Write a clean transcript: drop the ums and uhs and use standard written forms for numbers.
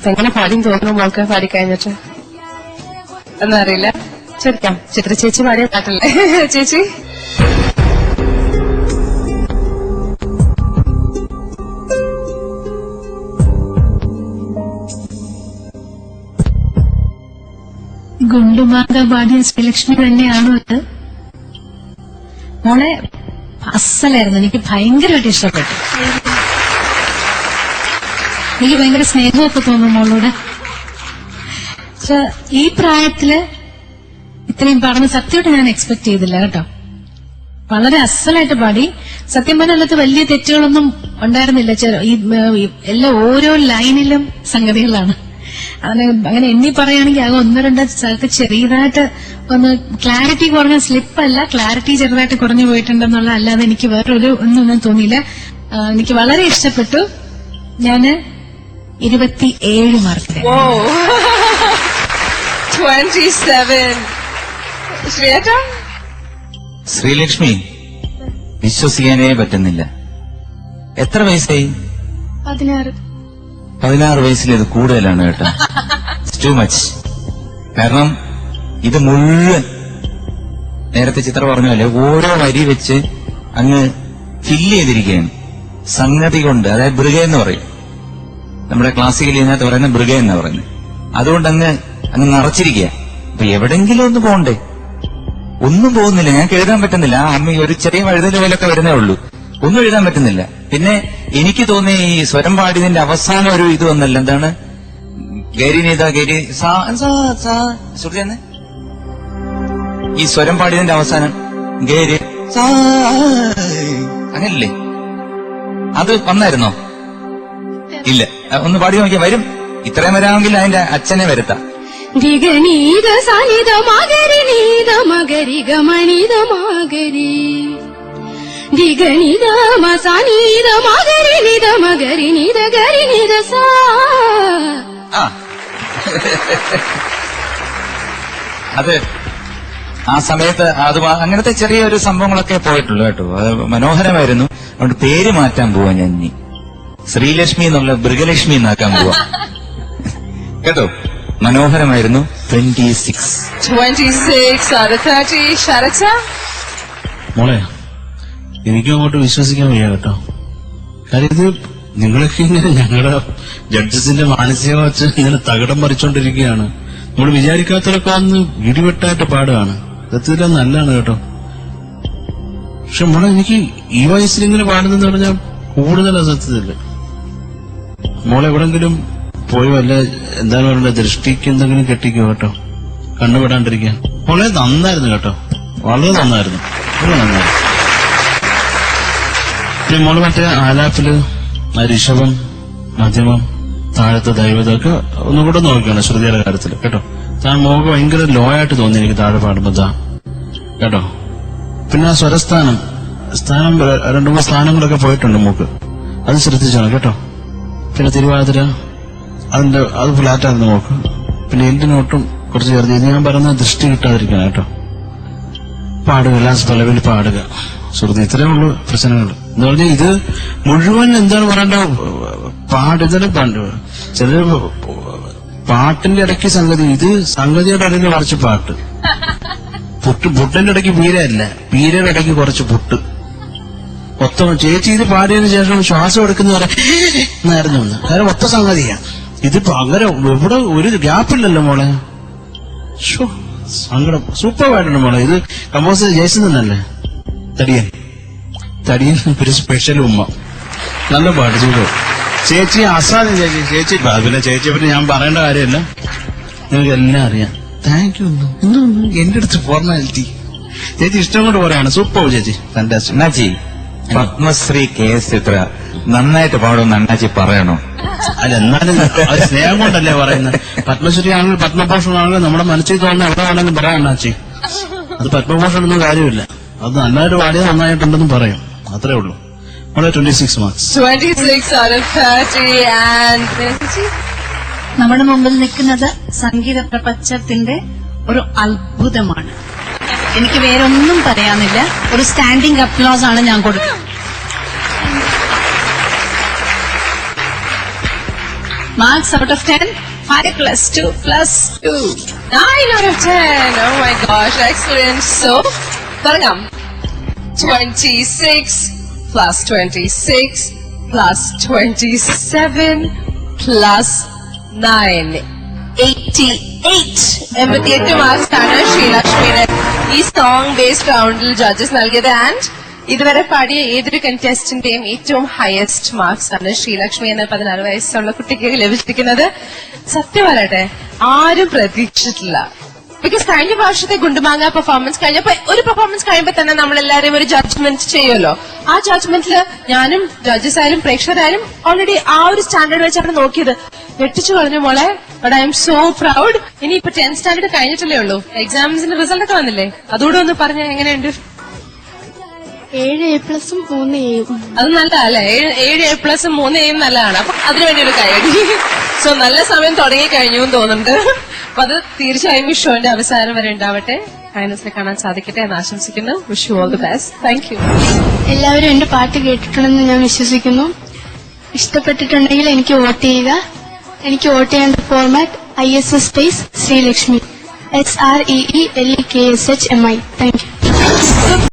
എങ്ങനെ പാടിയും തോന്നുന്നു മോൾക്ക് പാടിക്കഴിഞ്ഞിട്ട് എന്നറിയില്ല. ചോദിക്കാം, ചിത്ര ചേച്ചി പാടിയ പാട്ടല്ലേ ചേച്ചി? ഗുണ്ടുമാങ്ക പാടിയ ശ്രീലക്ഷ്മി തന്നെയാണോ ഇത്? മോളെ അസലായിരുന്നു, എനിക്ക് ഭയങ്കരമായിട്ട് ഇഷ്ടപ്പെട്ടു. എനിക്ക് ഭയങ്കര സ്നേഹമൊക്കെ തോന്നും മോളോട്. ഈ പ്രായത്തില് ഇത്രയും പാടുന്ന സത്യമായിട്ട് ഞാൻ എക്സ്പെക്ട് ചെയ്തില്ല കേട്ടോ. വളരെ അസലായിട്ട് പാടി. സത്യം പറഞ്ഞാൽ വലിയ തെറ്റുകളൊന്നും ഉണ്ടായിരുന്നില്ല. എല്ലാ ഓരോ ലൈനിലും സംഗതികളാണ്. അങ്ങനെ എണ്ണി പറയുകയാണെങ്കിൽ ആകെ ഒന്ന് രണ്ട് സ്ഥലത്ത് ചെറിയതായിട്ട് ഒന്ന് ക്ലാരിറ്റി കുറഞ്ഞ സ്ലിപ്പല്ല, ക്ലാരിറ്റി ചെറുതായിട്ട് കുറഞ്ഞു പോയിട്ടുണ്ടെന്നുള്ള അല്ലാതെ എനിക്ക് വേറൊരു ഒന്നും തോന്നിയില്ല. എനിക്ക് വളരെ ഇഷ്ടപ്പെട്ടു. ഞാന് 27 മാർക്ക്. 27. ശ്രീലക്ഷ്മി, വിശ്വസിക്കാനേ പറ്റുന്നില്ല. എത്ര വയസ്സായി? 16 വയസ്സിൽ ഇത് കൂടുതലാണ് കേട്ടോ. Too much. കാരണം ഇത് മുഴുവൻ നേരത്തെ ചിത്ര പറഞ്ഞ പോലെ ഓരോ വരി വെച്ച് അങ്ങ് ഫില്ല് ചെയ്തിരിക്കുകയാണ് സംഗതി കൊണ്ട്. അതായത് ബ്രിഗ എന്ന് പറയും, നമ്മുടെ ക്ലാസിക്കൽ ഇതിനകത്ത് പറയുന്ന ബ്രിഗ എന്ന് പറയുന്നത്. അതുകൊണ്ട് അങ്ങ് നിറച്ചിരിക്കുക. അപ്പൊ എവിടെങ്കിലും ഒന്ന് പോകണ്ടേ? ഒന്നും പോകുന്നില്ല. ഞങ്ങൾക്ക് എഴുതാൻ പറ്റുന്നില്ല. ആ അമ്മ ഒരു ചെറിയ വഴുതല് പോലൊക്കെ വരുന്നേ ഉള്ളൂ. ഒന്നും എഴുതാൻ പറ്റുന്നില്ല. പിന്നെ എനിക്ക് തോന്നി ഈ സ്വരം പാടിയതിന്റെ അവസാനം ഒരു ഇത് വന്നല്ല, എന്താണ് ഗരിനീത ഗരി ശ്രുതിയെന്ന് ഈ സ്വരം പാടിയതിന്റെ അവസാനം ഗരി അങ്ങനല്ലേ? അത് വന്നായിരുന്നോ? ഇല്ല. ഒന്ന് പാടി നോക്കിയാ വരും. ഇത്രയും വരാമെങ്കിൽ അതിന്റെ അച്ഛനെ വരുത്താം. ദിഗനീത സനിത മകരി നീത മകരി ഗമനിത മകരി ദിഗനിത മസനിത മകരി നിത മകരി നിത ഗരി നിത സാ. അത് ആ സമയത്ത് അത് അങ്ങനത്തെ ചെറിയൊരു സംഭവങ്ങളൊക്കെ പോയിട്ടുള്ളൂ കേട്ടോ. അത് മനോഹരമായിരുന്നു. അതുകൊണ്ട് പേര് മാറ്റാൻ പോവാ ഞാൻ. ഇനി ശ്രീലക്ഷ്മി എന്നുള്ള മൃഗലക്ഷ്മി എന്നാക്കാൻ പോവാ കേട്ടോ. മനോഹരമായിരുന്നു. 26 മോളെ, എനിക്കും അങ്ങോട്ട് വിശ്വസിക്കാൻ വയ്യ കേട്ടോ. കാര്യം ഇത് നിങ്ങളൊക്കെ ഇങ്ങനെ ഞങ്ങളുടെ ജഡ്ജസിന്റെ മാനസികം വെച്ച് ഇങ്ങനെ തകിടം മറിച്ചോണ്ടിരിക്കുകയാണ്. നമ്മൾ വിചാരിക്കാത്തവരൊക്കെ അന്ന് ഇടിവെട്ടായിട്ട് പാടുകയാണ്. സത്യത്തിൽ നല്ലതാണ് കേട്ടോ. പക്ഷെ മോളെ, എനിക്ക് ഈ വയസ്സിൽ ഇങ്ങനെ പാടുന്നെന്ന് പറഞ്ഞാൽ കൂടുതലാണ് സത്യത്തില്. മോളെ എവിടെങ്കിലും പോയി വല്ല എന്താണ് പറയണ്ടത്, ദൃഷ്ടിക്ക് എന്തെങ്കിലും കെട്ടിക്കോ കേട്ടോ, കണ്ണുപെടാണ്ടിരിക്കാൻ. മോളെ നന്നായിരുന്നു കേട്ടോ, വളരെ നന്നായിരുന്നു, വളരെ നന്നായിരുന്നു. പിന്നെ മോള് മറ്റേ ആലാപ്പില് ഋഷഭം, മധ്യമം, താഴത്തെ ദൈവതൊക്കെ ഒന്നുകൂടെ നോക്കുകയാണ് ശ്രുതിയുടെ കാര്യത്തിൽ കേട്ടോ. താൻ മോക്ക് ഭയങ്കര ലോ ആയിട്ട് തോന്നി എനിക്ക് താഴെ പാടുമ്പോ കേട്ടോ. പിന്നെ ആ സ്വരസ്ഥാനം 2-3 സ്ഥാനങ്ങളൊക്കെ പോയിട്ടുണ്ട് മൂക്ക്, അത് ശ്രദ്ധിച്ചോണം കേട്ടോ. പിന്നെ തിരുവാതിര അത് ഫ്ലാറ്റായിരുന്നു നോക്ക്. പിന്നെ എന്തിനോട്ടും കുറച്ച് ചേർന്ന് ഞാൻ പറയുന്ന ദൃഷ്ടി കിട്ടാതിരിക്കണം കേട്ടോ. പാടുക, എല്ലാ സ്ഥലവിൽ പാടുക സുഹൃത്ത്. ഇത്രയേ ഉള്ളൂ പ്രശ്നങ്ങൾ എന്ന് പറഞ്ഞാൽ. ഇത് മുഴുവൻ എന്താണ് പറയണ്ട, ഇതിന് ചില പാട്ടിന്റെ ഇടയ്ക്ക് സംഗതി, ഇത് സംഗതിയുടെ ഇടയ്ക്ക് കുറച്ച് പാട്ട്, പുട്ടിന്റെ ഇടയ്ക്ക് പീരയല്ല, പീരയുടെ ഇടയ്ക്ക് കുറച്ച് പുട്ട്. മൊത്തം ചേച്ചി ഇത് പാടിയതിനു ശേഷം ശ്വാസം എടുക്കുന്ന എന്നായിരുന്നു ഒന്ന്. കാരണം ഒത്ത സംഗതിയാണ് ഇതിപ്പോ. അങ്ങനെ ഇവിടെ ഒരു ഗ്യാപ്പില്ലല്ലോ മോളെ. സങ്കടം. സൂപ്പറായിട്ടുണ്ട് മോളെ. ഇത് കമ്പോസർ ജയസൻ തന്നെയല്ലേ? തടിയൻ ഒരു സ്പെഷ്യൽ ഉമ്മ. നല്ല പാട്ട്, സൂപ്പർ. ചേച്ചി അസാധ്യം ചേച്ചി. പിന്നെ ചേച്ചിയെ പറ്റി ഞാൻ പറയേണ്ട കാര്യമല്ല, നിങ്ങൾക്ക് എല്ലാം അറിയാം. Thank you. എന്റെ അടുത്ത് ഫോർമാലിറ്റി. ചേച്ചി ഇഷ്ടം കൊണ്ട് പറയാണ്. സൂപ്പർ ചേച്ചി, ഫാന്റാസ്റ്റിക്. പത്മശ്രീ KS ചിത്ര നന്നായിട്ട് പാടുമെന്ന് അണ്ണാച്ചി പറയണോ? അല്ല, എന്നാലും സ്നേഹം കൊണ്ടല്ലേ പറയുന്നത്. പത്മശ്രീ ആണെങ്കിലും പത്മഭൂഷൺ ആണെങ്കിലും നമ്മുടെ മനസ്സിൽ തോന്നുന്ന എവിടെ വേണമെങ്കിലും പറയാം അണ്ണാച്ചി. അത് പത്മഭൂഷൺ ഒന്നും കാര്യമില്ല, അത് നന്നായിട്ട് പാടിയത് നന്നായിട്ടുണ്ടെന്നും പറയും, അത്രേ ഉള്ളൂ. 26 മാർക്സ്. 26 out of 30. നമ്മുടെ മുമ്പിൽ നിൽക്കുന്നത് സംഗീത പ്രപഞ്ചത്തിന്റെ ഒരു അത്ഭുതമാണ്. എനിക്ക് വേറൊന്നും പറയാനില്ല. ഒരു സ്റ്റാൻഡിംഗ് അപ്ലോസ് ആണ് ഞാൻ കൊടുക്കുന്നത്. Marks out of 10, 5 plus 2 plus 2. 9 out of 10. Oh my gosh, excellent. So, തുടങ്ങാം. 26 plus 26 plus 27 plus 9. 88 മാർക്സ് ആണ് ശ്രീലക്ഷ്മിയുടെ ഈ സോങ് ബേസ്ഡ് റൗണ്ടിൽ ജഡ്ജസ് നൽകിയത്. ആൻഡ് ഇതുവരെ പാടിയ ഏതൊരു കണ്ടസ്റ്റന്റെയും ഏറ്റവും ഹയസ്റ്റ് മാർക്സ് ആണ് ശ്രീലക്ഷ്മി എന്ന 16 വയസ്സുള്ള കുട്ടിക്ക് ലഭിച്ചിരിക്കുന്നത്. സത്യം പറയട്ടെ, ആരും പ്രതീക്ഷിച്ചിട്ടില്ല. ബിക്കോസ് കഴിഞ്ഞ വർഷത്തെ ഗുണ്ടുമാങ്ങ പെർഫോമൻസ് കഴിഞ്ഞപ്പോ ഒരു പെർഫോമൻസ് കഴിയുമ്പോ തന്നെ നമ്മളെല്ലാവരും ഒരു ജഡ്ജ്മെന്റ് ചെയ്യുമല്ലോ. ആ ജഡ്ജ്മെന്റില് ഞാനും ജഡ്ജസ് ആയാലും പ്രേക്ഷകരായാലും ഓൾറെഡി ആ ഒരു സ്റ്റാൻഡേർഡ് വെച്ചാണ് നോക്കിയത്. ഞെട്ടിച്ചു കളഞ്ഞു മോളെ. But I M so proud. ഇനിയിപ്പോ 10th സ്റ്റാൻഡേർഡ് കഴിഞ്ഞിട്ടല്ലേ ഉള്ളൂ, എക്സാംസിന്റെ റിസൾട്ട് ഒക്കെ വന്നില്ലേ? അതുകൂടെ ഒന്ന് പറഞ്ഞ എങ്ങനെയുണ്ട്? 7 A+, 3 A. അത് നല്ലതല്ലേ? 7 A+, 3 A നല്ലതാണ്. അപ്പൊ അതിനുവേണ്ടി ഒരു കൈയടി. സോ നല്ല സമയം തുടങ്ങി കഴിഞ്ഞു എന്ന് തോന്നുന്നുണ്ട്. അപ്പൊ അത് തീർച്ചയായും ഈ ഷോന്റെ അവസാനം വരെ ഉണ്ടാവട്ടെ, ഫൈനൽസിനെ കാണാൻ സാധിക്കട്ടെ എന്ന് ആശംസിക്കുന്നു. Wish you all the best. Thank you. എല്ലാവരും എന്റെ പാട്ട് കേട്ടിട്ടുണ്ടെന്ന് ഞാൻ വിശ്വസിക്കുന്നു. ഇഷ്ടപ്പെട്ടിട്ടുണ്ടെങ്കിൽ എനിക്ക് വോട്ട് ചെയ്യുക. എനിക്ക് വോട്ട് ചെയ്യേണ്ട format ISS space Sreelakshmi SREELEKSHMI. Thank you.